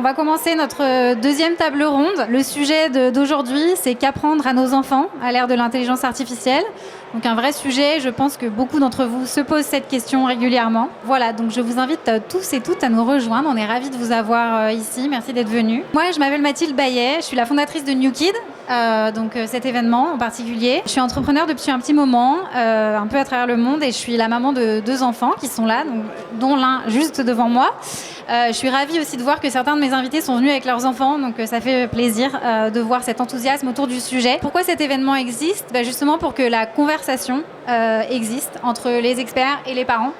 va commencer notre deuxième table ronde. Le sujet d'aujourd'hui, c'est qu'apprendre à nos enfants à l'ère de l'intelligence artificielle. Donc un vrai sujet, je pense que beaucoup d'entre vous se posent cette question régulièrement. Voilà, donc je vous invite tous et toutes à nous rejoindre. On est ravis de vous avoir ici, merci d'être venus. Moi, je m'appelle Mathilde Bayet, je suis la fondatrice de New Kid, donc cet événement en particulier. Je suis entrepreneur depuis un petit moment, un peu à travers le monde, et je suis la maman de 2 enfants qui sont là, donc, dont l'un juste devant moi. Je suis ravie aussi de voir que certains de mes invités sont venus avec leurs enfants, donc ça fait plaisir de voir cet enthousiasme autour du sujet. Pourquoi cet événement existe ? Justement pour que la conversation existe entre les experts et les parents,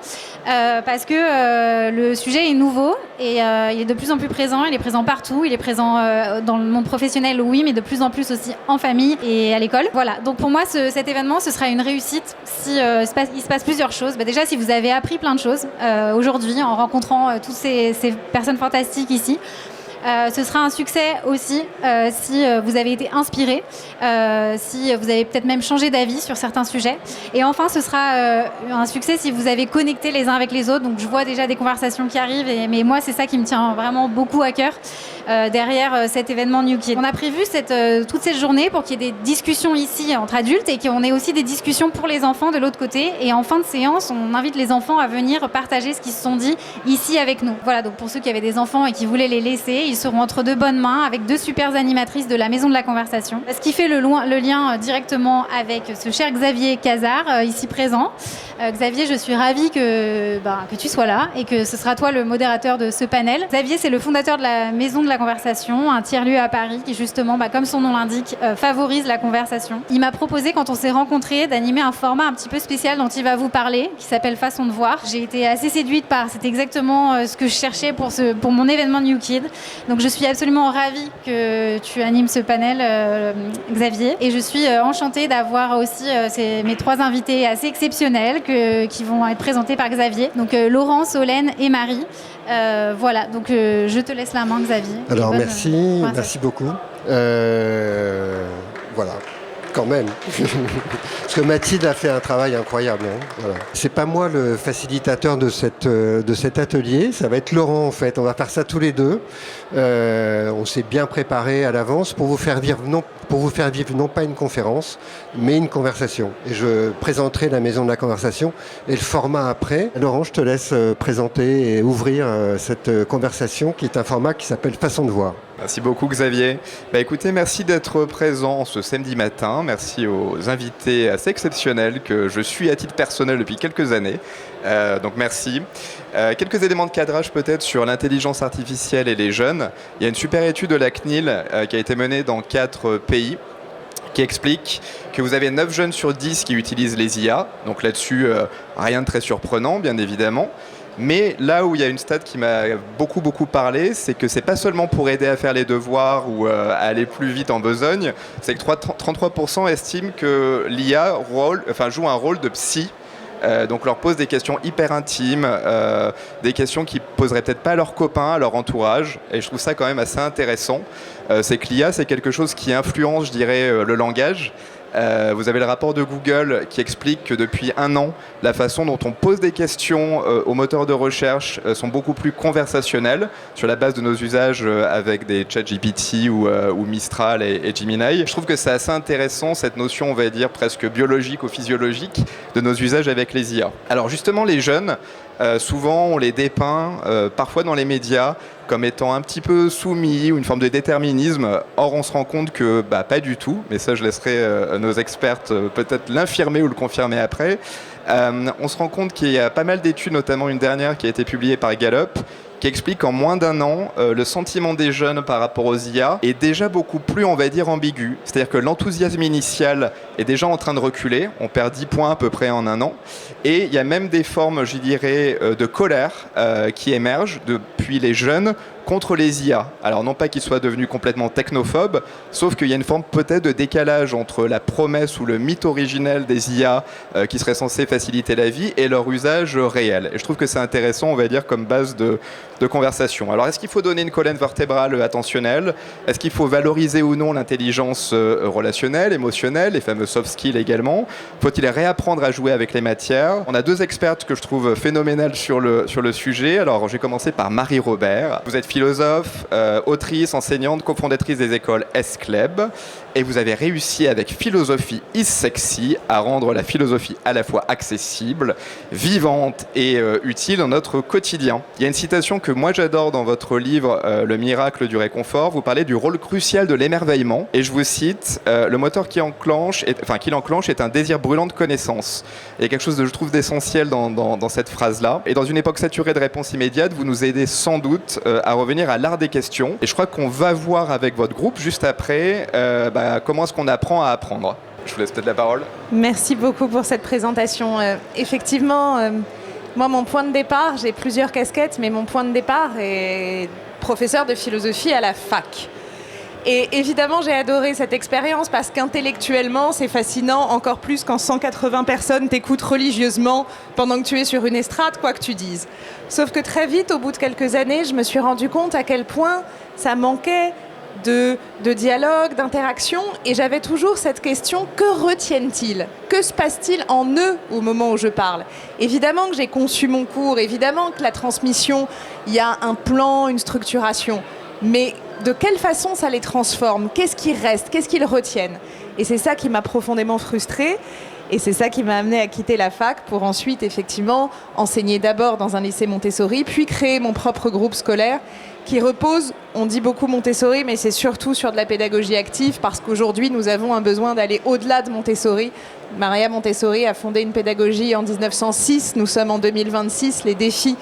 parce que le sujet est nouveau et il est de plus en plus présent, il est présent partout, il est présent dans le monde professionnel, oui, mais de plus en plus aussi en famille et à l'école. Voilà, donc pour moi cet événement ce sera une réussite si il se passe plusieurs choses. Déjà si vous avez appris plein de choses aujourd'hui en rencontrant toutes ces personnes fantastiques ici. Ce sera un succès aussi si vous avez été inspiré, si vous avez peut-être même changé d'avis sur certains sujets. Et enfin, ce sera un succès si vous avez connecté les uns avec les autres. Donc je vois déjà des conversations qui arrivent, mais moi c'est ça qui me tient vraiment beaucoup à cœur derrière cet événement New Kid. On a prévu toute cette journée pour qu'il y ait des discussions ici entre adultes et qu'on ait aussi des discussions pour les enfants de l'autre côté. Et en fin de séance, on invite les enfants à venir partager ce qu'ils se sont dit ici avec nous. Voilà, donc pour ceux qui avaient des enfants et qui voulaient les laisser, ils seront entre de bonnes mains avec 2 super animatrices de la Maison de la Conversation. Ce qui fait le lien directement avec ce cher Xavier Cazard, ici présent. Xavier, je suis ravie que tu sois là et que ce sera toi le modérateur de ce panel. Xavier, c'est le fondateur de la Maison de la Conversation, un tiers-lieu à Paris qui justement, comme son nom l'indique, favorise la conversation. Il m'a proposé, quand on s'est rencontrés, d'animer un format un petit peu spécial dont il va vous parler, qui s'appelle Façon de voir. J'ai été assez séduite par, c'est exactement ce que je cherchais pour mon événement New Kid. Donc je suis absolument ravie que tu animes ce panel, Xavier. Et je suis enchantée d'avoir aussi mes 3 invités assez exceptionnels qui vont être présentés par Xavier. Donc Laurent, Solène et Marie. Voilà, donc je te laisse la main, Xavier. Alors merci beaucoup. Voilà. Quand même. Parce que Mathilde a fait un travail incroyable. Voilà. C'est pas moi le facilitateur de cet atelier, ça va être Laurent en fait. On va faire ça tous les deux. On s'est bien préparé à l'avance pour vous faire vivre non pas une conférence, mais une conversation. Et je présenterai la Maison de la Conversation et le format après. Laurent, je te laisse présenter et ouvrir cette conversation qui est un format qui s'appelle Façon de voir. Merci beaucoup Xavier. Écoutez, merci d'être présent ce samedi matin. Merci aux invités assez exceptionnels que je suis à titre personnel depuis quelques années. Donc merci. Quelques éléments de cadrage peut-être sur l'intelligence artificielle et les jeunes. Il y a une super étude de la CNIL qui a été menée dans 4 pays qui explique que vous avez 9 jeunes sur 10 qui utilisent les IA. Donc là-dessus, rien de très surprenant, bien évidemment. Mais là où il y a une stat qui m'a beaucoup parlé, c'est que c'est pas seulement pour aider à faire les devoirs ou à aller plus vite en besogne, c'est que 33% estiment que l'IA joue un rôle de psy. Donc leur pose des questions hyper intimes, des questions qui poseraient peut-être pas à leurs copains, à leur entourage. Et je trouve ça quand même assez intéressant. C'est que l'IA, c'est quelque chose qui influence, je dirais, le langage. Vous avez le rapport de Google qui explique que depuis 1 an, la façon dont on pose des questions aux moteurs de recherche sont beaucoup plus conversationnelles sur la base de nos usages avec des ChatGPT ou Mistral et Gemini. Je trouve que c'est assez intéressant cette notion, on va dire, presque biologique ou physiologique de nos usages avec les IA. Alors justement, les jeunes, souvent on les dépeint, parfois dans les médias, comme étant un petit peu soumis ou une forme de déterminisme. Or, on se rend compte que pas du tout, mais ça je laisserai nos expertes peut-être l'infirmer ou le confirmer après. On se rend compte qu'il y a pas mal d'études, notamment une dernière qui a été publiée par Gallup, qui explique qu'en moins d'1 an, le sentiment des jeunes par rapport aux IA est déjà beaucoup plus, on va dire, ambigu. C'est-à-dire que l'enthousiasme initial est déjà en train de reculer. On perd 10 points à peu près en 1 an. Et il y a même des formes, je dirais, de colère qui émergent depuis les jeunes contre les IA. Alors non pas qu'ils soient devenus complètement technophobes, sauf qu'il y a une forme peut-être de décalage entre la promesse ou le mythe originel des IA qui serait censé faciliter la vie et leur usage réel. Et je trouve que c'est intéressant, on va dire, comme base de conversation. Alors est-ce qu'il faut donner une colonne vertébrale attentionnelle ? Est-ce qu'il faut valoriser ou non l'intelligence relationnelle, émotionnelle, les fameux soft skills également ? Faut-il réapprendre à jouer avec les matières ? On a 2 expertes que je trouve phénoménales sur le sujet. Alors j'ai commencé par Marie Marie Robert. Vous êtes philosophe, autrice, enseignante, cofondatrice des écoles S-Club. Et vous avez réussi avec Philosophie is Sexy à rendre la philosophie à la fois accessible, vivante et utile dans notre quotidien. Il y a une citation que moi j'adore dans votre livre Le miracle du réconfort. Vous parlez du rôle crucial de l'émerveillement. Et je vous cite, le moteur qui l'enclenche est un désir brûlant de connaissance. Il y a quelque chose de, je trouve, d'essentiel dans cette phrase-là. Et dans une époque saturée de réponses immédiates, vous nous aidez sans doute à revenir à l'art des questions. Et je crois qu'on va voir avec votre groupe juste après comment est-ce qu'on apprend à apprendre. Je vous laisse peut-être la parole. Merci beaucoup pour cette présentation. Effectivement, moi, mon point de départ, j'ai plusieurs casquettes, mais mon point de départ est professeur de philosophie à la fac. Et évidemment, j'ai adoré cette expérience parce qu'intellectuellement, c'est fascinant, encore plus quand 180 personnes t'écoutent religieusement pendant que tu es sur une estrade, quoi que tu dises. Sauf que très vite, au bout de quelques années, je me suis rendu compte à quel point ça manquait de dialogue, d'interaction, et j'avais toujours cette question, que retiennent-ils ? Que se passe-t-il en eux au moment où je parle ? Évidemment que j'ai conçu mon cours, évidemment que la transmission, il y a un plan, une structuration, mais de quelle façon ça les transforme ? Qu'est-ce qui reste ? Qu'est-ce qu'ils retiennent ? Et c'est ça qui m'a profondément frustrée. Et c'est ça qui m'a amenée à quitter la fac pour ensuite, effectivement, enseigner d'abord dans un lycée Montessori, puis créer mon propre groupe scolaire qui repose, on dit beaucoup Montessori, mais c'est surtout sur de la pédagogie active parce qu'aujourd'hui, nous avons un besoin d'aller au-delà de Montessori. Maria Montessori a fondé une pédagogie en 1906. Nous sommes en 2026. Les défis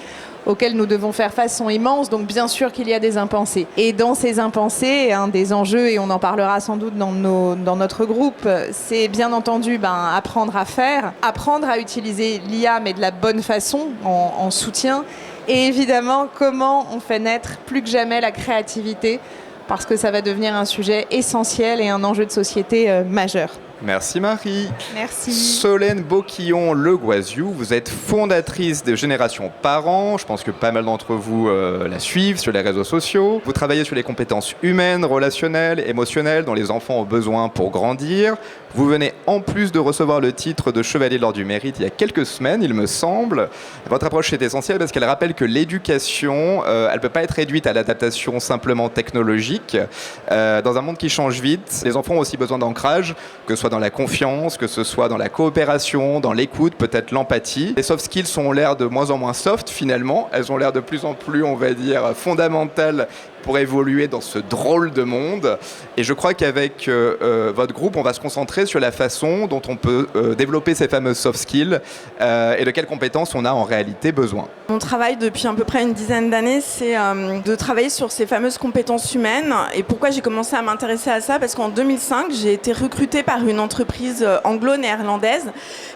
auxquels nous devons faire face sont immenses, donc bien sûr qu'il y a des impensés. Et dans ces impensés, un des enjeux, et on en parlera sans doute dans notre groupe, c'est bien entendu apprendre à faire, apprendre à utiliser l'IA, mais de la bonne façon, en soutien, et évidemment comment on fait naître plus que jamais la créativité, parce que ça va devenir un sujet essentiel et un enjeu de société majeur. Merci Marie. Merci. Solène Boquillon-Le Goisiou, vous êtes fondatrice de Génération Parents. Je pense que pas mal d'entre vous la suivent sur les réseaux sociaux. Vous travaillez sur les compétences humaines, relationnelles, émotionnelles dont les enfants ont besoin pour grandir. Vous venez en plus de recevoir le titre de Chevalier de l'Ordre du Mérite il y a quelques semaines, il me semble. Votre approche est essentielle parce qu'elle rappelle que l'éducation, elle ne peut pas être réduite à l'adaptation simplement technologique. Dans un monde qui change vite, les enfants ont aussi besoin d'ancrage, que ce soit dans la confiance, que ce soit dans la coopération, dans l'écoute, peut-être l'empathie. Les soft skills ont l'air de moins en moins soft finalement. Elles ont l'air de plus en plus, on va dire, fondamentales pour évoluer dans ce drôle de monde. Et je crois qu'avec votre groupe, on va se concentrer sur la façon dont on peut développer ces fameuses soft skills et de quelles compétences on a en réalité besoin. Mon travail depuis à peu près une dizaine d'années, c'est de travailler sur ces fameuses compétences humaines. Et pourquoi j'ai commencé à m'intéresser à ça ? Parce qu'en 2005, j'ai été recrutée par une entreprise anglo-néerlandaise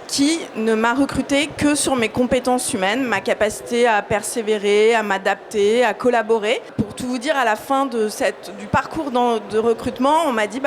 qui ne m'a recrutée que sur mes compétences humaines, ma capacité à persévérer, à m'adapter, à collaborer. Pour tout vous dire, à la fin du parcours de recrutement, on m'a dit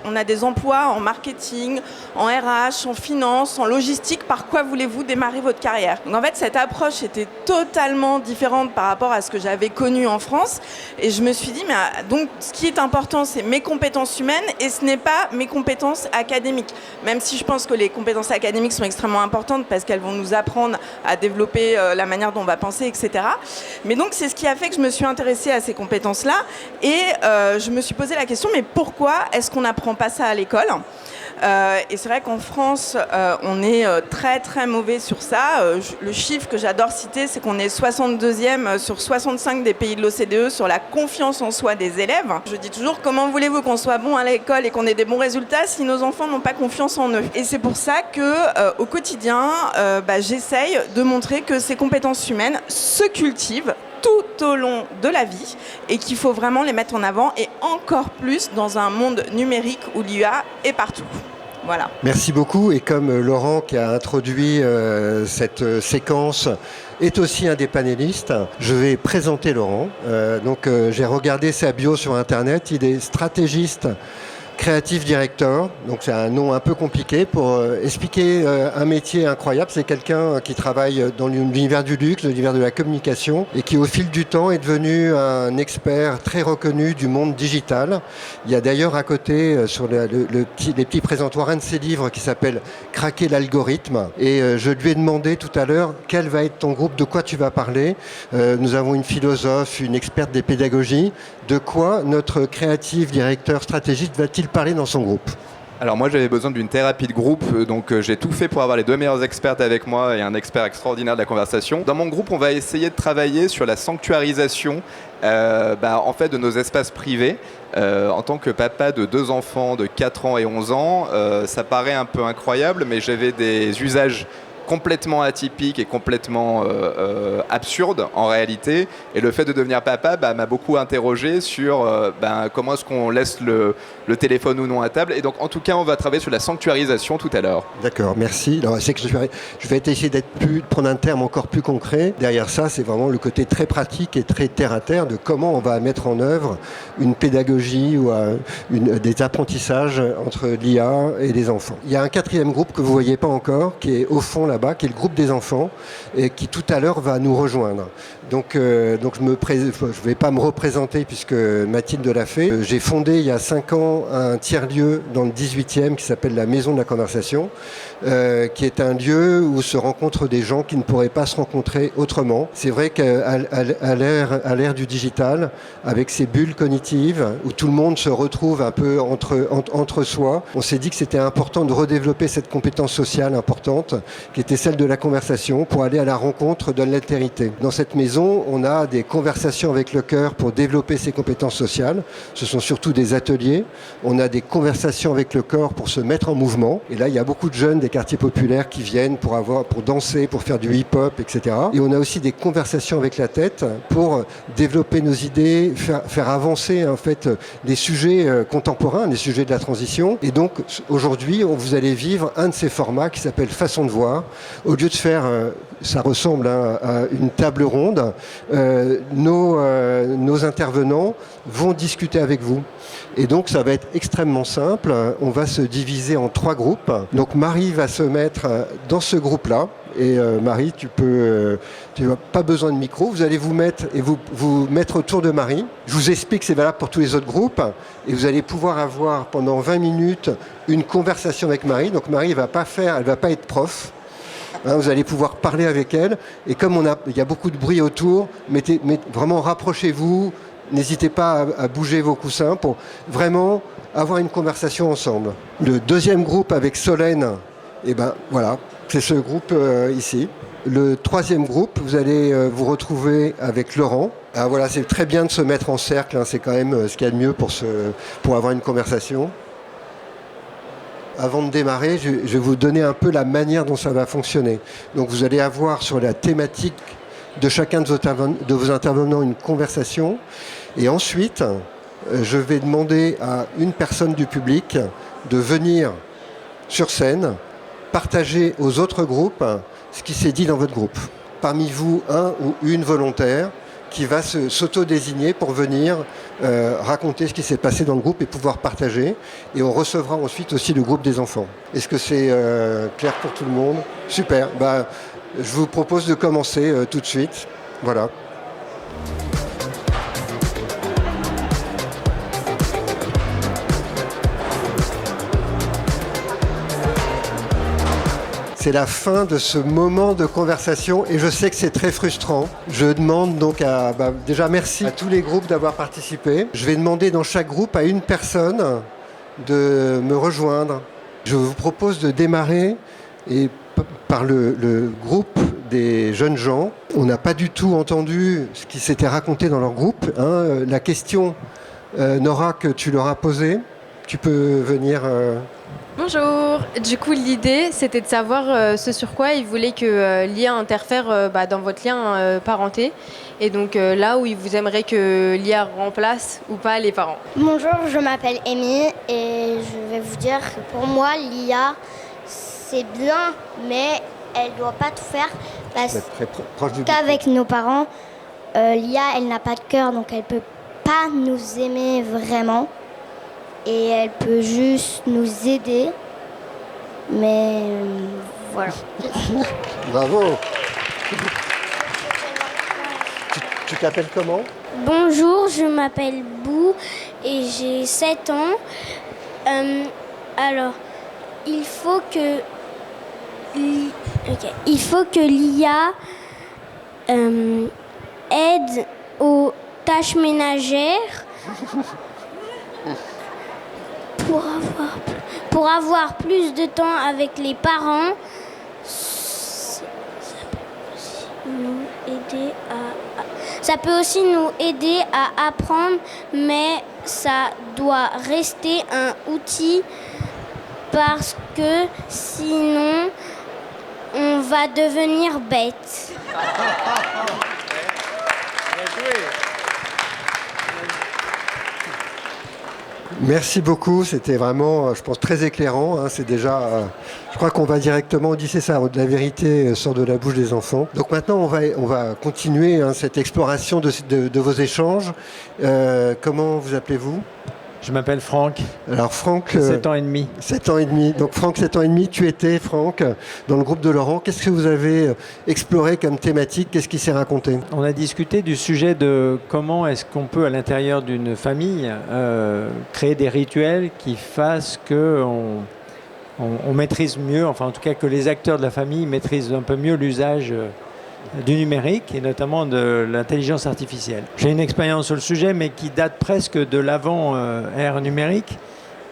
on a des emplois en marketing, en RH, en finance, en logistique. Par quoi voulez-vous démarrer votre carrière ? Donc en fait, cette approche était totalement différente par rapport à ce que j'avais connu en France. Et je me suis dit, donc ce qui est important, c'est mes compétences humaines et ce n'est pas mes compétences académiques. Même si je pense que les compétences académiques sont extrêmement importantes parce qu'elles vont nous apprendre à développer la manière dont on va penser, etc. Mais donc c'est ce qui a fait que je me suis intéressée à ces compétences-là et je me suis posé la question, mais pourquoi est-ce qu'on n'apprend pas ça à l'école ? Et c'est vrai qu'en France, on est très très mauvais sur ça. Le chiffre que j'adore citer, c'est qu'on est 62e sur 65 des pays de l'OCDE sur la confiance en soi des élèves. Je dis toujours, comment voulez-vous qu'on soit bon à l'école et qu'on ait des bons résultats si nos enfants n'ont pas confiance en eux ? Et c'est pour ça que au quotidien, j'essaye de montrer que ces compétences humaines se cultivent tout au long de la vie et qu'il faut vraiment les mettre en avant et encore plus dans un monde numérique où l'IA est partout. Voilà. Merci beaucoup. Et comme Laurent qui a introduit cette séquence est aussi un des panélistes, je vais présenter Laurent. J'ai regardé sa bio sur Internet. Il est stratégiste Creative Director, donc c'est un nom un peu compliqué pour expliquer un métier incroyable. C'est quelqu'un qui travaille dans l'univers du luxe, l'univers de la communication et qui au fil du temps est devenu un expert très reconnu du monde digital. Il y a d'ailleurs à côté sur les petits présentoirs un de ses livres qui s'appelle Craquer l'algorithme et je lui ai demandé tout à l'heure quel va être ton groupe, de quoi tu vas parler. Nous avons une philosophe, une experte des pédagogies. De quoi notre créatif directeur stratégiste va-t-il parler dans son groupe? Alors moi j'avais besoin d'une thérapie de groupe, donc j'ai tout fait pour avoir les 2 meilleures expertes avec moi et un expert extraordinaire de la conversation. Dans mon groupe on va essayer de travailler sur la sanctuarisation en fait, de nos espaces privés. En tant que papa de 2 enfants de 4 ans et 11 ans, ça paraît un peu incroyable, mais j'avais des usages complètement atypique et complètement absurde en réalité. Et le fait de devenir papa m'a beaucoup interrogé sur comment est-ce qu'on laisse le téléphone ou non à table. Et donc en tout cas, on va travailler sur la sanctuarisation tout à l'heure. D'accord, merci. Alors, c'est que je vais essayer de prendre un terme encore plus concret. Derrière ça, c'est vraiment le côté très pratique et très terre-à-terre de comment on va mettre en œuvre une pédagogie ou des apprentissages entre l'IA et les enfants. Il y a un 4e groupe que vous ne voyez pas encore, qui est au fond là-bas, qui est le groupe des enfants et qui tout à l'heure va nous rejoindre. Donc je ne vais pas me représenter puisque Mathilde l'a fait. J'ai fondé il y a 5 ans un tiers-lieu dans le 18e qui s'appelle la Maison de la Conversation, qui est un lieu où se rencontrent des gens qui ne pourraient pas se rencontrer autrement. C'est vrai qu'à l'ère du digital, avec ces bulles cognitives où tout le monde se retrouve un peu entre soi, on s'est dit que c'était important de redévelopper cette compétence sociale importante qui était celle de la conversation pour aller à la rencontre de l'altérité. Dans cette maison, on a des conversations avec le cœur pour développer ses compétences sociales. Ce sont surtout des ateliers. On a des conversations avec le corps pour se mettre en mouvement. Et là, il y a beaucoup de jeunes des quartiers populaires qui viennent pour danser, pour faire du hip-hop, etc. Et on a aussi des conversations avec la tête pour développer nos idées, faire avancer en fait des sujets contemporains, des sujets de la transition. Et donc, aujourd'hui, vous allez vivre un de ces formats qui s'appelle Façon de voir. Au lieu de faire, ça ressemble à une table ronde, nos intervenants vont discuter avec vous. Et donc ça va être extrêmement simple. On va se diviser en 3 groupes. Donc Marie va se mettre dans ce groupe-là. Et Marie, tu n'as pas besoin de micro. Vous allez vous mettre autour de Marie. Je vous explique que c'est valable pour tous les autres groupes. Et vous allez pouvoir avoir pendant 20 minutes une conversation avec Marie. Donc Marie, elle va pas être prof. Vous allez pouvoir parler avec elle. Et comme il y a beaucoup de bruit autour, vraiment rapprochez-vous. N'hésitez pas à bouger vos coussins pour vraiment avoir une conversation ensemble. Le 2e groupe avec Solène, voilà, c'est ce groupe ici. Le 3e groupe, vous allez vous retrouver avec Laurent. Alors voilà, c'est très bien de se mettre en cercle, c'est quand même ce qu'il y a de mieux pour avoir une conversation. Avant de démarrer, je vais vous donner un peu la manière dont ça va fonctionner. Donc vous allez avoir sur la thématique de chacun de vos intervenants une conversation. Et ensuite, je vais demander à une personne du public de venir sur scène, partager aux autres groupes ce qui s'est dit dans votre groupe. Parmi vous, un ou une volontaire qui va s'auto-désigner pour venir raconter ce qui s'est passé dans le groupe et pouvoir partager. Et on recevra ensuite aussi le groupe des enfants. Est-ce que c'est clair pour tout le monde? Super. Je vous propose de commencer tout de suite. Voilà. C'est la fin de ce moment de conversation et je sais que c'est très frustrant. Je demande donc déjà merci à tous les groupes d'avoir participé. Je vais demander dans chaque groupe à une personne de me rejoindre. Je vous propose de démarrer par le groupe des jeunes gens. On n'a pas du tout entendu ce qui s'était raconté dans leur groupe. La question, Nora, que tu leur as posée, tu peux venir... Bonjour. Du coup, l'idée, c'était de savoir ce sur quoi ils voulaient que l'IA interfère dans votre lien parenté. Et donc là où ils vous aimeraient que l'IA remplace ou pas les parents. Bonjour, je m'appelle Amy et je vais vous dire que pour moi, l'IA, c'est bien, mais elle ne doit pas tout faire. Parce qu'avec nos parents, l'IA, elle n'a pas de cœur, donc elle ne peut pas nous aimer vraiment. et elle peut juste nous aider. Mais voilà. Bravo. Tu t'appelles comment? Bonjour, je m'appelle Bou et j'ai 7 ans. Alors, il faut que l'IA aide aux tâches ménagères pour avoir plus de temps avec les parents. Ça peut aussi nous aider à apprendre, mais ça doit rester un outil parce que sinon on va devenir bête. Merci beaucoup, c'était vraiment, je pense, très éclairant. Hein. C'est déjà, je crois qu'on va directement, on dit c'est ça, la vérité sort de la bouche des enfants. Donc maintenant, on va continuer cette exploration de vos échanges. Comment vous appelez-vous? Je m'appelle Franck. Alors Franck... 7 ans et demi. 7 ans et demi. Donc Franck, 7 ans et demi, tu étais, Franck, dans le groupe de Laurent. Qu'est-ce que vous avez exploré comme thématique? Qu'est-ce qui s'est raconté? On a discuté du sujet de comment est-ce qu'on peut, à l'intérieur d'une famille, créer des rituels qui fassent qu'on maîtrise mieux, enfin en tout cas que les acteurs de la famille maîtrisent un peu mieux l'usage du numérique et notamment de l'intelligence artificielle. J'ai une expérience sur le sujet, mais qui date presque de l'avant-ère numérique,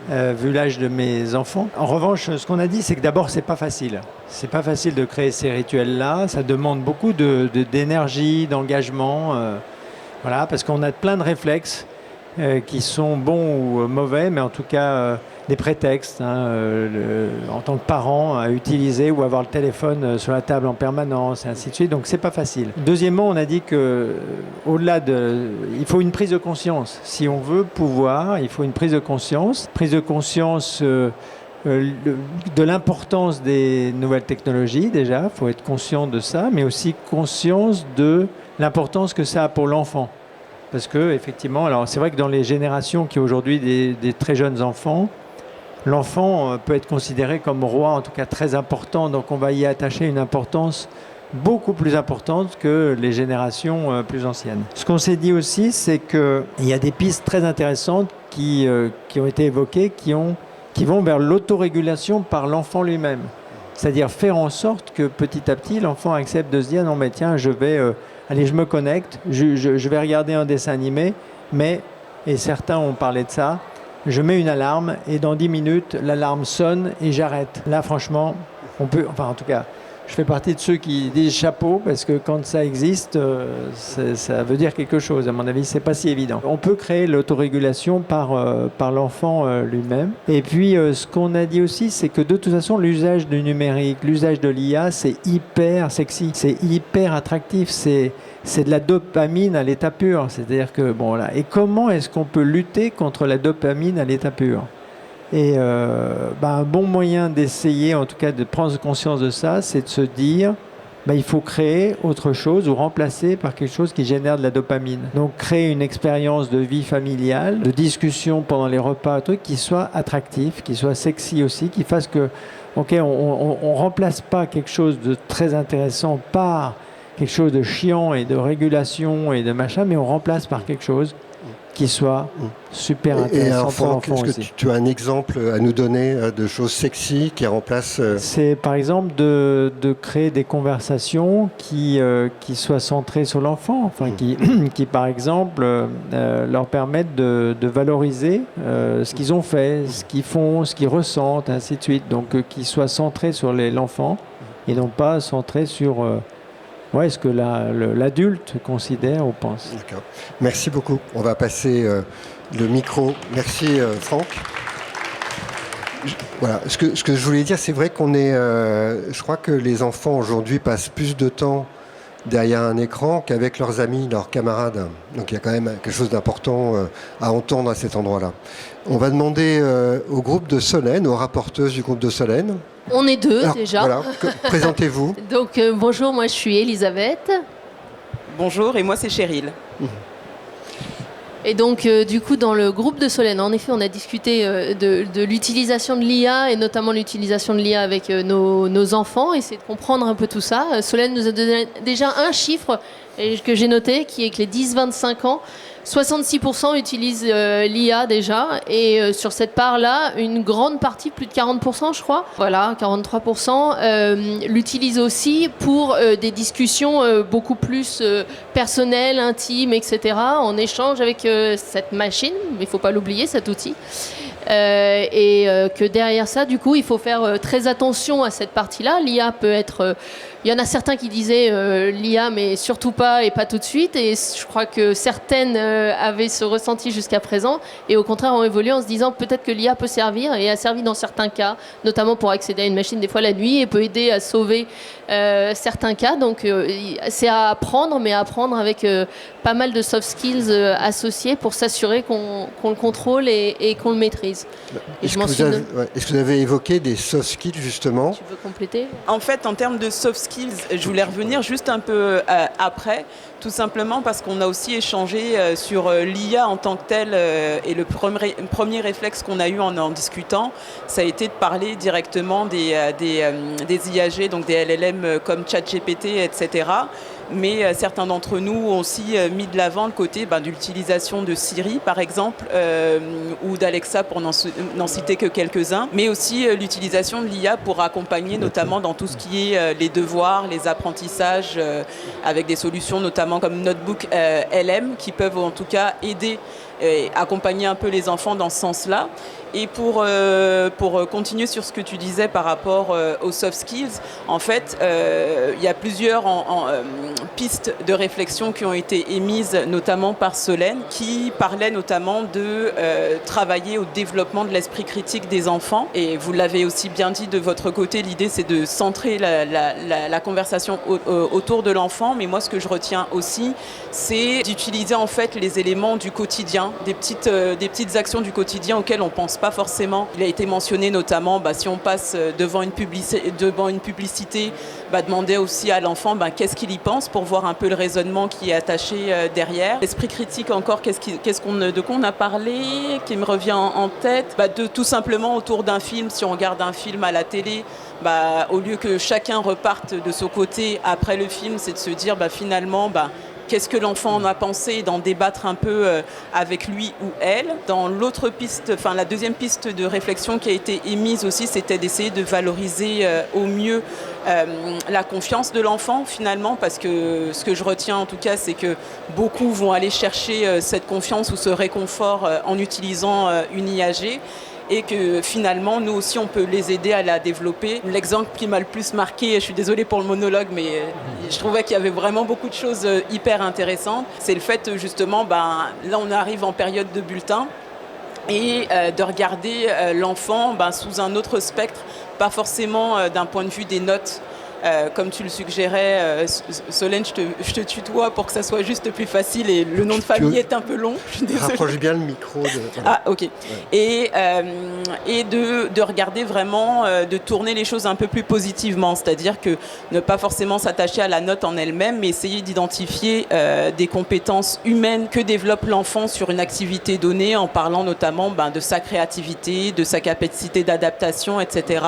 vu l'âge de mes enfants. En revanche, ce qu'on a dit, c'est que d'abord, c'est pas facile. C'est pas facile de créer ces rituels-là. Ça demande beaucoup d'énergie, d'engagement, voilà, parce qu'on a plein de réflexes qui sont bons ou mauvais, mais en tout cas des prétextes en tant que parent à utiliser ou avoir le téléphone sur la table en permanence et ainsi de suite. Donc c'est pas facile. Deuxièmement, on a dit que au-delà il faut une prise de conscience. Si on veut pouvoir, il faut une prise de conscience de l'importance des nouvelles technologies déjà. Il faut être conscient de ça, mais aussi conscience de l'importance que ça a pour l'enfant. Parce que effectivement, alors c'est vrai que dans les générations qui ont aujourd'hui des très jeunes enfants, l'enfant peut être considéré comme roi, en tout cas très important, donc on va y attacher une importance beaucoup plus importante que les générations plus anciennes. Ce qu'on s'est dit aussi, c'est qu'il y a des pistes très intéressantes qui ont été évoquées, qui vont vers l'autorégulation par l'enfant lui-même. C'est-à-dire faire en sorte que petit à petit, l'enfant accepte de se dire « Non mais tiens, je me connecte, je vais regarder un dessin animé, mais, et certains ont parlé de ça, je mets une alarme et dans 10 minutes, l'alarme sonne et j'arrête. » Là, franchement, on peut, enfin en tout cas, je fais partie de ceux qui disent chapeau parce que quand ça existe, ça veut dire quelque chose. À mon avis, c'est pas si évident. On peut créer l'autorégulation par l'enfant lui-même. Et puis, ce qu'on a dit aussi, c'est que de toute façon, l'usage du numérique, l'usage de l'IA, c'est hyper sexy, c'est hyper attractif, c'est de la dopamine à l'état pur. C'est-à-dire que, bon, là, et comment est-ce qu'on peut lutter contre la dopamine à l'état pur? Et un bon moyen d'essayer, en tout cas de prendre conscience de ça, c'est de se dire il faut créer autre chose ou remplacer par quelque chose qui génère de la dopamine. Donc créer une expérience de vie familiale, de discussion pendant les repas, un truc qui soit attractif, qui soit sexy aussi, qui fasse que, ok, on remplace pas quelque chose de très intéressant par quelque chose de chiant et de régulation et de machin, mais on remplace par quelque chose qui soit super intéressant pour l'enfant aussi. Est-ce que tu as un exemple à nous donner de choses sexy qui remplacent C'est par exemple de créer des conversations qui soient centrées sur l'enfant, enfin, qui par exemple leur permettent de valoriser ce qu'ils ont fait, ce qu'ils font, ce qu'ils ressentent, ainsi de suite. Donc qui soient centrés sur l'enfant et non pas centrés sur ce que l'adulte considère ou pense. D'accord. Merci beaucoup. On va passer le micro. Merci Franck. Voilà. Ce que je voulais dire, c'est vrai qu'on est... je crois que les enfants aujourd'hui passent plus de temps derrière un écran qu'avec leurs amis, leurs camarades. Donc il y a quand même quelque chose d'important à entendre à cet endroit-là. On va demander au groupe de Solène, aux rapporteuses du groupe de Solène. On est deux. Alors, déjà. Voilà, présentez-vous. Donc bonjour, moi je suis Elisabeth. Bonjour, et moi c'est Cheryl. Et donc, du coup, dans le groupe de Solène, en effet, on a discuté de l'utilisation de l'IA et notamment l'utilisation de l'IA avec nos enfants, essayer de comprendre un peu tout ça. Solène nous a donné déjà un chiffre que j'ai noté, qui est que les 10-25 ans, 66% utilisent l'IA déjà, et sur cette part-là, une grande partie, plus de 40%, je crois, voilà, 43%, l'utilisent aussi pour des discussions beaucoup plus personnelles, intimes, etc., en échange avec cette machine, mais il ne faut pas l'oublier, cet outil. Que derrière ça, du coup, il faut faire très attention à cette partie-là. L'IA peut être... il y en a certains qui disaient l'IA, mais surtout pas et pas tout de suite. Et je crois que certaines avaient ce ressenti jusqu'à présent et au contraire ont évolué en se disant peut-être que l'IA peut servir et a servi dans certains cas, notamment pour accéder à une machine des fois la nuit et peut aider à sauver certains cas. Donc c'est à apprendre, mais à apprendre avec pas mal de soft skills associés pour s'assurer qu'on le contrôle et qu'on le maîtrise. Est-ce que vous avez évoqué des soft skills justement? Tu veux compléter? En fait, en termes de soft skills, je voulais revenir juste un peu après, tout simplement parce qu'on a aussi échangé sur l'IA en tant que telle et le premier réflexe qu'on a eu en discutant, ça a été de parler directement des IAG, donc des LLM comme ChatGPT, etc. Mais certains d'entre nous ont aussi mis de l'avant le côté de l'utilisation de Siri, par exemple, ou d'Alexa, pour n'en citer que quelques-uns, mais aussi l'utilisation de l'IA pour accompagner notamment dans tout ce qui est les devoirs, les apprentissages, avec des solutions notamment comme Notebook LM, qui peuvent en tout cas aider et accompagner un peu les enfants dans ce sens-là. Et pour continuer sur ce que tu disais par rapport aux soft skills, en fait, il y a plusieurs pistes de réflexion qui ont été émises, notamment par Solène, qui parlait notamment de travailler au développement de l'esprit critique des enfants. Et vous l'avez aussi bien dit de votre côté, l'idée c'est de centrer la conversation autour de l'enfant. Mais moi, ce que je retiens aussi, c'est d'utiliser en fait les éléments du quotidien, des petites actions du quotidien auxquelles on pense pas forcément. Il a été mentionné notamment, si on passe devant une publicité, demander aussi à l'enfant qu'est-ce qu'il y pense pour voir un peu le raisonnement qui est attaché derrière. L'esprit critique encore, de quoi on a parlé, qui me revient en tête, de tout simplement autour d'un film, si on regarde un film à la télé, au lieu que chacun reparte de son côté après le film, c'est de se dire finalement qu'est-ce que l'enfant en a pensé et d'en débattre un peu avec lui ou elle. Dans l'autre piste, la deuxième piste de réflexion qui a été émise aussi, c'était d'essayer de valoriser au mieux la confiance de l'enfant finalement, parce que ce que je retiens en tout cas, c'est que beaucoup vont aller chercher cette confiance ou ce réconfort en utilisant une IAG. Et que finalement, nous aussi, on peut les aider à la développer. L'exemple qui m'a le plus marqué, je suis désolée pour le monologue, mais je trouvais qu'il y avait vraiment beaucoup de choses hyper intéressantes. C'est le fait, justement, là, on arrive en période de bulletin et de regarder l'enfant sous un autre spectre, pas forcément d'un point de vue des notes. Comme tu le suggérais, Solène, je te tutoie pour que ça soit juste plus facile et le nom de famille est un peu long. Rapproche bien le micro. Ah, ok. Ouais. Et de regarder vraiment, de tourner les choses un peu plus positivement, c'est-à-dire que ne pas forcément s'attacher à la note en elle-même, mais essayer d'identifier des compétences humaines que développe l'enfant sur une activité donnée, en parlant notamment de sa créativité, de sa capacité d'adaptation, etc.,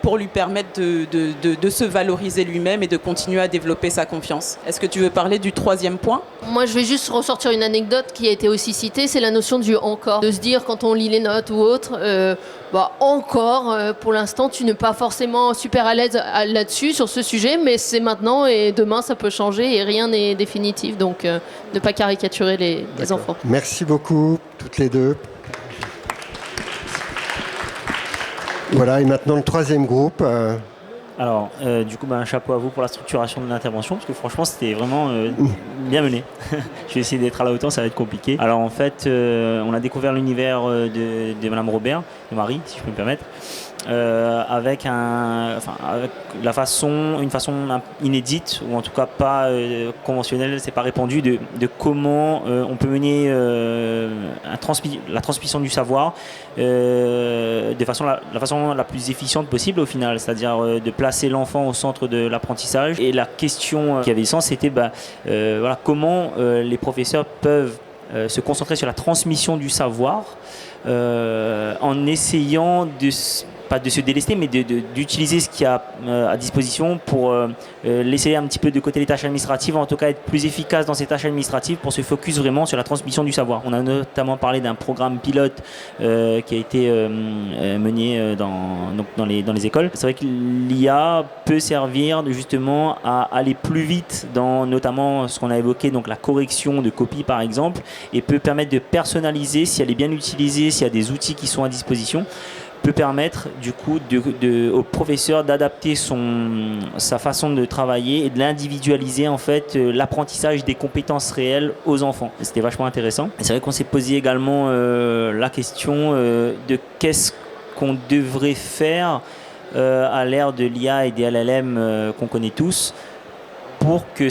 pour lui permettre de se valoriser lui-même et de continuer à développer sa confiance. Est-ce que tu veux parler du troisième point ? Moi, je vais juste ressortir une anecdote qui a été aussi citée, c'est la notion du « encore ». De se dire, quand on lit les notes ou autre, encore, pour l'instant, tu n'es pas forcément super à l'aise là-dessus, sur ce sujet, mais c'est maintenant et demain, ça peut changer et rien n'est définitif. Donc, ne pas caricaturer les enfants. Merci beaucoup, toutes les deux. Voilà, et maintenant le troisième groupe. Alors, du coup, un chapeau à vous pour la structuration de l'intervention, parce que franchement, c'était vraiment bien mené. Je vais essayer d'être à la hauteur, ça va être compliqué. Alors, en fait, on a découvert l'univers de Madame Robert, de Marie, si je peux me permettre, avec une façon inédite, ou en tout cas pas conventionnelle, c'est pas répandu, de comment on peut mener la transmission du savoir de la façon la plus efficiente possible au final, c'est-à-dire de placer l'enfant au centre de l'apprentissage. Et la question qui avait sens, c'était comment les professeurs peuvent se concentrer sur la transmission du savoir en essayant pas de se délester, mais d'utiliser ce qu'il y a à disposition pour laisser un petit peu de côté les tâches administratives, en tout cas être plus efficace dans ces tâches administratives pour se focus vraiment sur la transmission du savoir. On a notamment parlé d'un programme pilote qui a été mené dans les écoles. C'est vrai que l'IA peut servir justement à aller plus vite dans notamment ce qu'on a évoqué, donc la correction de copies par exemple, et peut permettre de personnaliser si elle est bien utilisée, s'il y a des outils qui sont à disposition, peut permettre du coup au professeur d'adapter sa façon de travailler et de l'individualiser en fait l'apprentissage des compétences réelles aux enfants. C'était vachement intéressant. Et c'est vrai qu'on s'est posé également la question de qu'est-ce qu'on devrait faire à l'ère de l'IA et des LLM qu'on connaît tous, pour que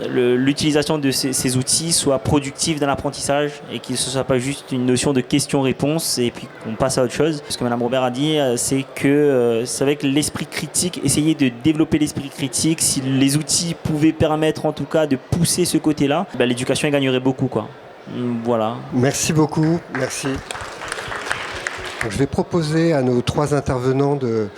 l'utilisation de ces outils soit productive dans l'apprentissage et que ce ne soit pas juste une notion de question-réponse et puis qu'on passe à autre chose. Ce que Mme Robert a dit, c'est que c'est vrai que l'esprit critique, essayer de développer l'esprit critique, si les outils pouvaient permettre en tout cas de pousser ce côté-là, l'éducation gagnerait beaucoup, quoi. Voilà. Merci beaucoup, merci. Donc, je vais proposer à nos 3 intervenants de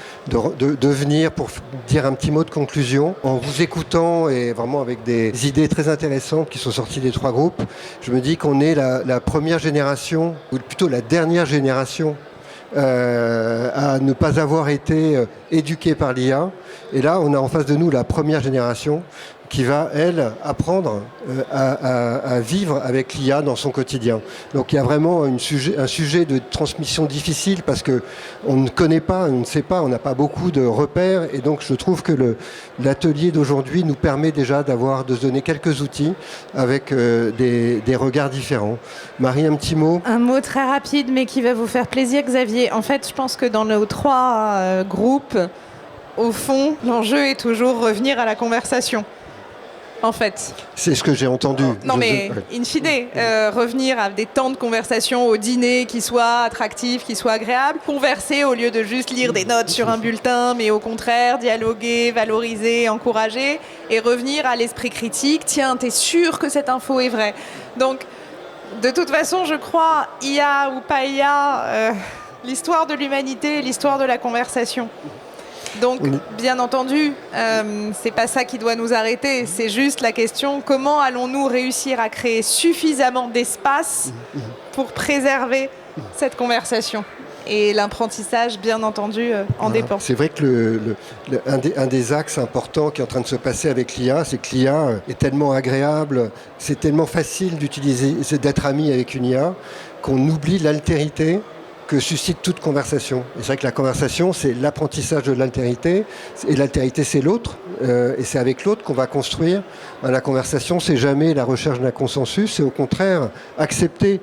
venir pour dire un petit mot de conclusion. En vous écoutant et vraiment avec des idées très intéressantes qui sont sorties des 3 groupes, je me dis qu'on est la première génération, ou plutôt la dernière génération, à ne pas avoir été éduquée par l'IA. Et là, on a en face de nous la première génération qui va, elle, apprendre à vivre avec l'IA dans son quotidien. Donc il y a vraiment un sujet de transmission difficile parce qu'on ne connaît pas, on ne sait pas, on n'a pas beaucoup de repères. Et donc je trouve que l'atelier d'aujourd'hui nous permet déjà de se donner quelques outils avec des regards différents. Marie, un petit mot ? Un mot très rapide, mais qui va vous faire plaisir, Xavier. En fait, je pense que dans nos 3 groupes, au fond, l'enjeu est toujours revenir à la conversation. En fait. C'est ce que j'ai entendu. Non, mais in fine, revenir à des temps de conversation au dîner qui soient attractifs, qui soient agréables, converser au lieu de juste lire des notes sur un bulletin, mais au contraire, dialoguer, valoriser, encourager, et revenir à l'esprit critique. Tiens, t'es sûr que cette info est vraie? Donc, de toute façon, je crois, IA ou pas IA, l'histoire de l'humanité, l'histoire de la conversation. Donc, bien entendu, c'est pas ça qui doit nous arrêter. C'est juste la question, comment allons-nous réussir à créer suffisamment d'espace pour préserver cette conversation? Et l'apprentissage, bien entendu, en dépend. C'est vrai que un des axes importants qui est en train de se passer avec l'IA, c'est que l'IA est tellement agréable, c'est tellement facile d'utiliser, d'être ami avec une IA, qu'on oublie l'altérité que suscite toute conversation. Et c'est vrai que la conversation, c'est l'apprentissage de l'altérité, et l'altérité, c'est l'autre, et c'est avec l'autre qu'on va construire. La conversation, c'est jamais la recherche d'un consensus, c'est au contraire accepter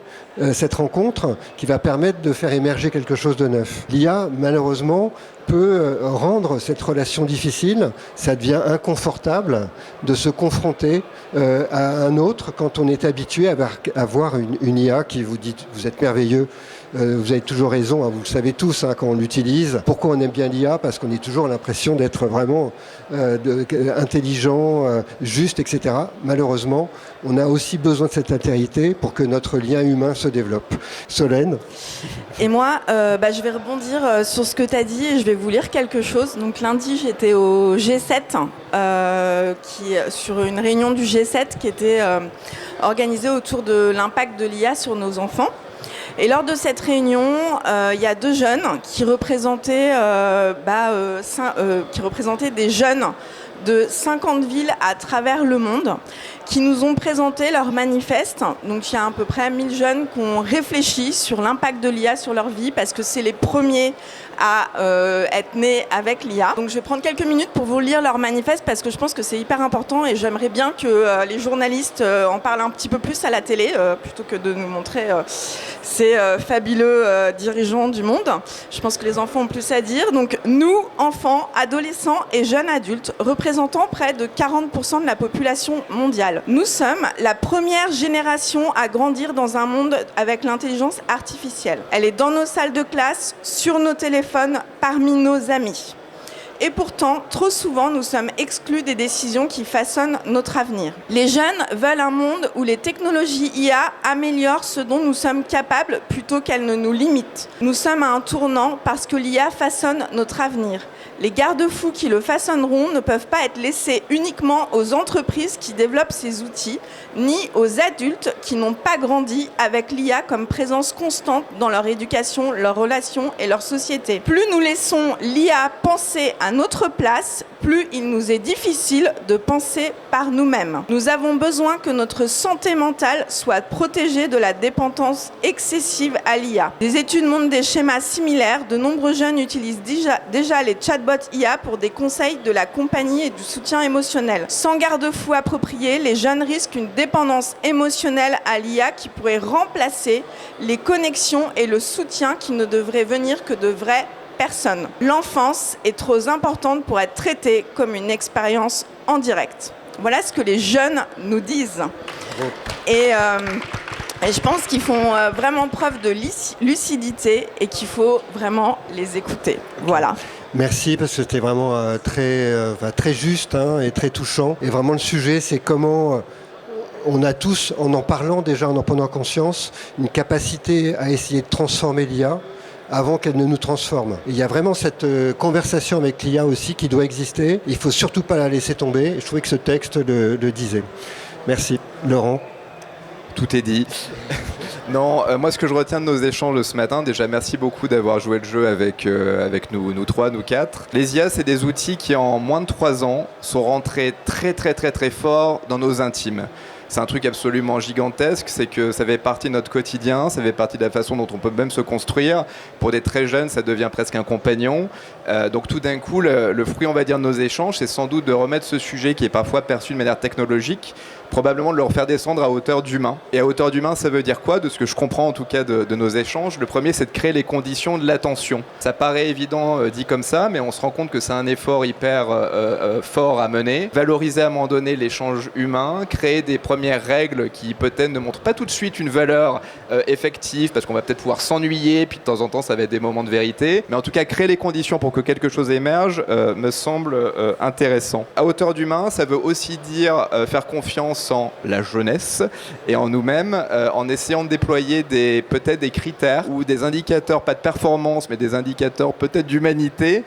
cette rencontre qui va permettre de faire émerger quelque chose de neuf. L'IA, malheureusement, peut rendre cette relation difficile. Ça devient inconfortable de se confronter à un autre quand on est habitué à voir une IA qui vous dit « vous êtes merveilleux ». Vous avez toujours raison, hein, vous le savez tous quand on l'utilise. Pourquoi on aime bien l'IA? Parce qu'on a toujours l'impression d'être vraiment intelligent, juste, etc. Malheureusement, on a aussi besoin de cette altérité pour que notre lien humain se développe. Solène? Et moi, je vais rebondir sur ce que tu as dit et je vais vous lire quelque chose. Donc lundi, j'étais au G7, sur une réunion du G7 qui était organisée autour de l'impact de l'IA sur nos enfants. Et lors de cette réunion, il y a 2 jeunes qui représentaient des jeunes de 50 villes à travers le monde qui nous ont présenté leur manifeste. Donc il y a à peu près 1000 jeunes qui ont réfléchi sur l'impact de l'IA sur leur vie parce que c'est les premiers à être nés avec l'IA. Donc je vais prendre quelques minutes pour vous lire leur manifeste parce que je pense que c'est hyper important et j'aimerais bien que les journalistes en parlent un petit peu plus à la télé plutôt que de nous montrer ces fabuleux dirigeants du monde. Je pense que les enfants ont plus à dire. Donc nous, enfants, adolescents et jeunes adultes, représentant près de 40% de la population mondiale, nous sommes la première génération à grandir dans un monde avec l'intelligence artificielle. Elle est dans nos salles de classe, sur nos téléphones, parmi nos amis. Et pourtant, trop souvent, nous sommes exclus des décisions qui façonnent notre avenir. Les jeunes veulent un monde où les technologies IA améliorent ce dont nous sommes capables plutôt qu'elles ne nous limitent. Nous sommes à un tournant parce que l'IA façonne notre avenir. Les garde-fous qui le façonneront ne peuvent pas être laissés uniquement aux entreprises qui développent ces outils, ni aux adultes qui n'ont pas grandi avec l'IA comme présence constante dans leur éducation, leurs relations et leur société. Plus nous laissons l'IA penser à notre place, plus il nous est difficile de penser par nous-mêmes. Nous avons besoin que notre santé mentale soit protégée de la dépendance excessive à l'IA. Des études montrent des schémas similaires. De nombreux jeunes utilisent déjà les chatbots IA pour des conseils, de la compagnie et du soutien émotionnel. Sans garde-fou approprié, les jeunes risquent une dépendance émotionnelle à l'IA qui pourrait remplacer les connexions et le soutien qui ne devraient venir que de vraies personnes. L'enfance est trop importante pour être traitée comme une expérience en direct. Voilà ce que les jeunes nous disent. Et je pense qu'ils font vraiment preuve de lucidité et qu'il faut vraiment les écouter. Voilà. Merci, parce que c'était vraiment très juste et très touchant. Et vraiment, le sujet, c'est comment on a tous, en parlant déjà, en prenant conscience, une capacité à essayer de transformer l'IA avant qu'elle ne nous transforme. Et il y a vraiment cette conversation avec l'IA aussi qui doit exister. Il ne faut surtout pas la laisser tomber. Et je trouvais que ce texte le disait. Merci. Laurent. Tout est dit. Non, moi ce que je retiens de nos échanges de ce matin, déjà merci beaucoup d'avoir joué le jeu avec nous trois, nous quatre. Les IA, c'est des outils qui en moins de 3 ans sont rentrés très fort dans nos intimes. C'est un truc absolument gigantesque, c'est que ça fait partie de notre quotidien, ça fait partie de la façon dont on peut même se construire. Pour des très jeunes, ça devient presque un compagnon. Donc tout d'un coup, le fruit, on va dire, de nos échanges, c'est sans doute de remettre ce sujet qui est parfois perçu de manière technologique, probablement de le refaire descendre à hauteur d'humain. Et à hauteur d'humain, ça veut dire quoi? De ce que je comprends en tout cas de nos échanges, le premier, c'est de créer les conditions de l'attention. Ça paraît évident dit comme ça, mais on se rend compte que c'est un effort hyper fort à mener. Valoriser à un moment donné l'échange humain, créer des premières règles qui peut-être ne montrent pas tout de suite une valeur effective, parce qu'on va peut-être pouvoir s'ennuyer, puis de temps en temps ça va être des moments de vérité, mais en tout cas créer les conditions pour que quelque chose émerge me semble intéressant. À hauteur d'humain, ça veut aussi dire faire confiance en la jeunesse et en nous-mêmes, en essayant de déployer peut-être des critères ou des indicateurs, pas de performance, mais des indicateurs peut-être d'humanité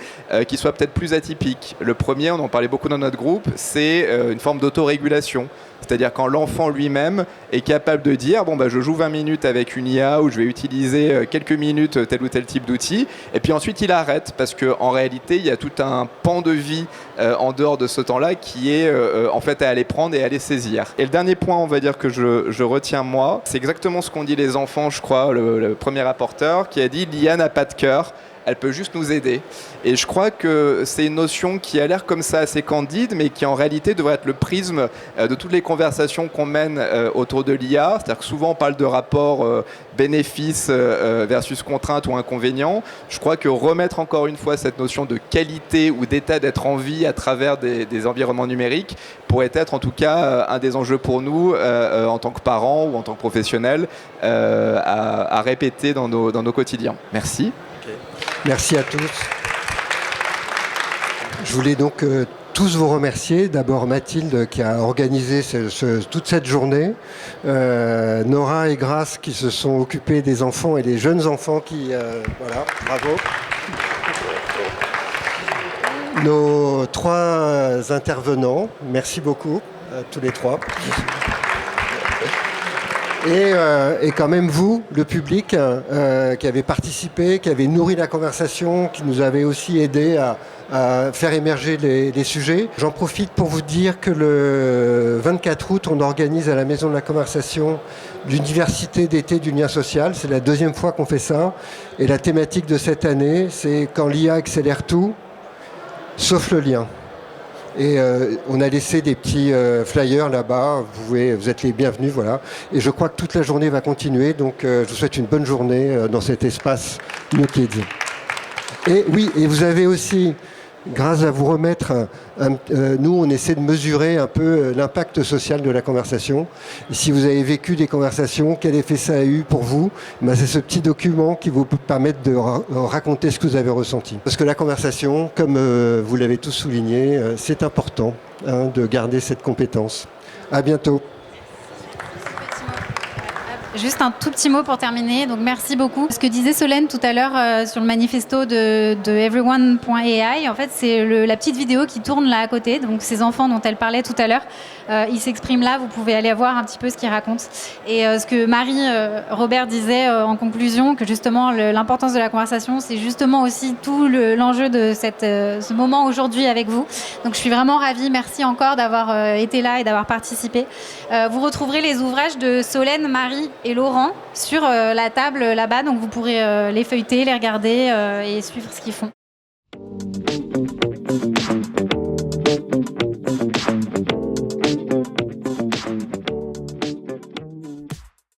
qui soient peut-être plus atypiques. Le premier, on en parlait beaucoup dans notre groupe, c'est une forme d'autorégulation. C'est-à-dire quand l'enfant lui-même est capable de dire je joue 20 minutes avec une IA ou je vais utiliser quelques minutes tel ou tel type d'outil, et puis ensuite il arrête parce qu'en réalité il y a tout un pan de vie en dehors de ce temps-là qui est en fait à aller prendre et à aller saisir. Et le dernier point, on va dire, que je retiens moi, c'est exactement ce qu'ont dit les enfants, je crois, le premier rapporteur qui a dit l'IA n'a pas de cœur. Elle peut juste nous aider. Et je crois que c'est une notion qui a l'air comme ça assez candide, mais qui en réalité devrait être le prisme de toutes les conversations qu'on mène autour de l'IA. C'est-à-dire que souvent on parle de rapport bénéfice versus contrainte ou inconvénient. Je crois que remettre encore une fois cette notion de qualité ou d'état d'être en vie à travers des environnements numériques pourrait être en tout cas un des enjeux pour nous en tant que parents ou en tant que professionnels à répéter dans nos quotidiens. Merci. Merci à tous. Je voulais donc tous vous remercier. D'abord Mathilde qui a organisé toute cette journée, Nora et Grace qui se sont occupés des enfants et des jeunes enfants qui... voilà, bravo. Nos 3 intervenants, merci beaucoup à tous les 3. Et quand même vous, le public, qui avez participé, qui avez nourri la conversation, qui nous avez aussi aidé à faire émerger les sujets. J'en profite pour vous dire que le 24 août, on organise à la Maison de la Conversation l'Université d'été du lien social. C'est la 2e fois qu'on fait ça. Et la thématique de cette année, c'est quand l'IA accélère tout, sauf le lien. Et on a laissé des petits flyers là-bas, vous êtes les bienvenus, voilà. Et je crois que toute la journée va continuer, donc je vous souhaite une bonne journée dans cet espace New Kids. Et oui, et vous avez aussi grâce à vous remettre, nous on essaie de mesurer un peu l'impact social de la conversation. Et si vous avez vécu des conversations, quel effet ça a eu pour vous, c'est ce petit document qui vous peut permettre de raconter ce que vous avez ressenti. Parce que la conversation, comme vous l'avez tous souligné, c'est important de garder cette compétence. À bientôt. Juste un tout petit mot pour terminer. Donc merci beaucoup. Ce que disait Solène tout à l'heure sur le manifesto de everyone.ai, en fait, c'est la petite vidéo qui tourne là à côté. Donc ces enfants dont elle parlait tout à l'heure, ils s'expriment là. Vous pouvez aller voir un petit peu ce qu'ils racontent. Et ce que Marie Robert disait en conclusion, que justement l'importance de la conversation, c'est justement aussi tout l'enjeu de ce moment aujourd'hui avec vous. Donc je suis vraiment ravie. Merci encore d'avoir été là et d'avoir participé. Vous retrouverez les ouvrages de Solène, Marie et Laurent sur la table là-bas, donc vous pourrez les feuilleter, les regarder et suivre ce qu'ils font.